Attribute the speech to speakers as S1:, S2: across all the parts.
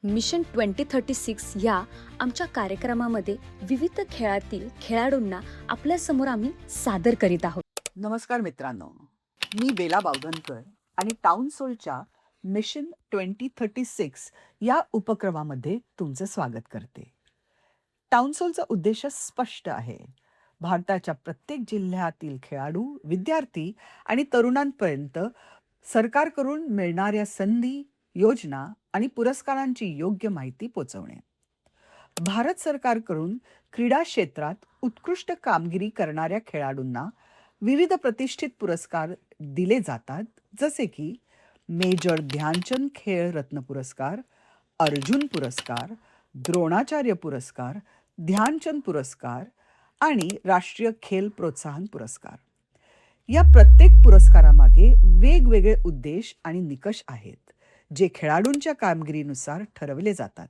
S1: Mission 2036 या आमच्या कार्यक्रमामध्ये विविध खेळातील खेळाडूंना आपल्यासमोर आम्ही सादर करीत आहोत.
S2: नमस्कार मित्रांनो, मी बेला बावधनकर आणि टाउन सोलच्या मिशन 2036 या उपक्रमामध्ये तुमचं स्वागत करते. टाउन सोलचा उद्देश स्पष्ट आहे. भारताच्या प्रत्येक जिल्ह्यातील खेळाडू, विद्यार्थी आणि तरुणांपर्यंत सरकारकडून मिळणाऱ्या संधी, योजना आणि पुरस्कारांची योग्य माहिती पोहोचवणे. भारत सरकारकडून क्रीडा क्षेत्रात उत्कृष्ट कामगिरी करणाऱ्या खेळाडूंना विविध प्रतिष्ठित पुरस्कार दिले जातात, जसे की मेजर ध्यानचंद खेळ रत्न पुरस्कार, अर्जुन पुरस्कार, द्रोणाचार्य पुरस्कार, ध्यानचंद पुरस्कार आणि राष्ट्रीय खेल प्रोत्साहन पुरस्कार. या प्रत्येक पुरस्कारामागे वेगवेगळे उद्देश आणि निकष आहेत, जे खेळाडूंच्या कामगिरीनुसार ठरवले जातात.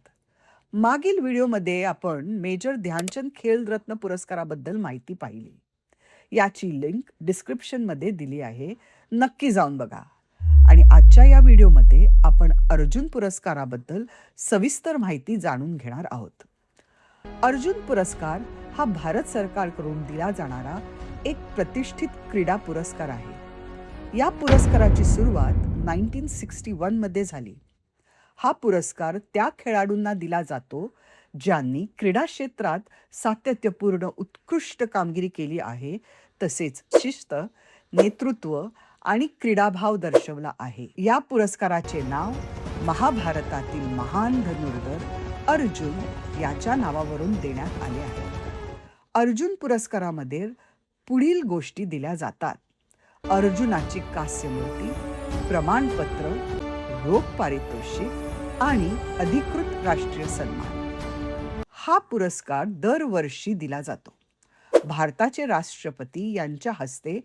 S2: मागील व्हिडिओमध्ये आपण मेजर ध्यानचंद खेल रत्न पुरस्काराबद्दल माहिती पाहिली. याची लिंक डिस्क्रिप्शनमध्ये दिली आहे, नक्की जाऊन बघा. आणि आजच्या या व्हिडिओमध्ये आपण अर्जुन पुरस्काराबद्दल सविस्तर माहिती जाणून घेणार आहोत. अर्जुन पुरस्कार हा भारत सरकारकडून दिला जाणारा एक प्रतिष्ठित क्रीडा पुरस्कार आहे. या पुरस्काराची सुरुवात 1961 मध्ये झाली. हा पुरस्कार त्या खेळाडूंना दिला जातो ज्यांनी क्रीडा क्षेत्रात सातत्यपूर्ण उत्कृष्ट कामगिरी केली आहे, तसेच शिस्त, नेतृत्व आणि क्रीडाभाव दर्शवला आहे. या पुरस्काराचे नाव महाभारतातील महान धनुर्धर अर्जुन याच्या नावावरून देण्यात आले आहे. अर्जुन पुरस्कारामध्ये पुढील गोष्टी दिल्या जातात: अर्जुनाची कांस्यमूर्ती, प्रमाणपत्र, रोख पारितोषिक आणि अधिकृत राष्ट्रीय सन्मान. हा पुरस्कार दरवर्षी दिला जातो. भारताचे राष्ट्रपती यांच्या हस्ते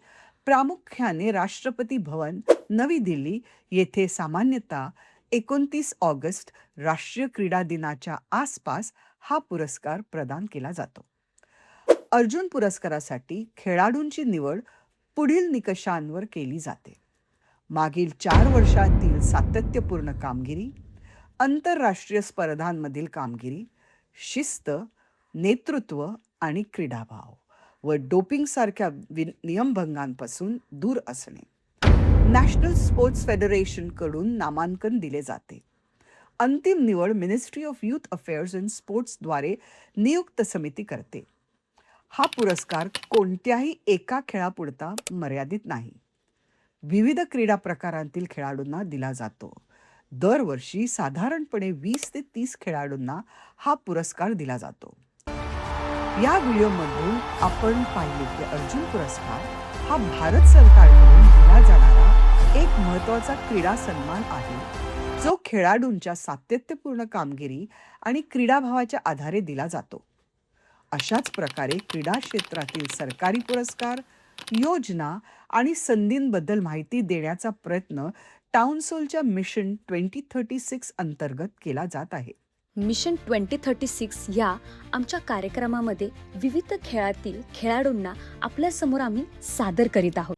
S2: प्रामुख्याने राष्ट्रपती भवन, नवी दिल्ली येथे सामान्यतः 29 ऑगस्ट राष्ट्रीय क्रीडा दिनाच्या आसपास हा पुरस्कार प्रदान केला जातो. अर्जुन पुरस्कारासाठी खेळाडूंची निवड पुढील निकषांवर केली जाते: मागील 4 वर्षातील सातत्यपूर्ण कामगिरी, आंतरराष्ट्रीय स्पर्धांमधील कामगिरी, शिस्त, नेतृत्व आणि क्रीडाभाव व डोपिंगसारख्या नियमभंगांपासून दूर असणे. नॅशनल स्पोर्ट्स फेडरेशनकडून नामांकन दिले जाते. अंतिम निवड ministry of youth affairs and स्पोर्ट्सद्वारे नियुक्त समिती करते. हा पुरस्कार कोणत्याही एका खेळापुरता मर्यादित नाही, विविध क्रीडा प्रकारांतील खेळाडूंना दिला जातो. दरवर्षी साधारणपणे 20 ते 30 खेळाडूंना हा पुरस्कार दिला जातो. या व्हिडिओमधून आपण पाहिले की अर्जुन पुरस्कार हा भारत सरकारकडून दिला जाणारा एक महत्त्वाचा क्रीडा सन्मान आहे, जो खेळाडूंच्या सातत्यपूर्ण कामगिरी आणि क्रीडाभावाच्या आधारे दिला जातो. अशाच प्रकारे क्रीडा क्षेत्रातील सरकारी पुरस्कार, योजना आणि संधींबद्दल माहिती देण्याचा प्रयत्न टाउन सोलच्या मिशन 2036 अंतर्गत केला जात आहे.
S1: मिशन 2036 या आमच्या कार्यक्रमामध्ये विविध खेळातील खेळाडूंना आपल्यासमोर आम्ही सादर करीत आहोत.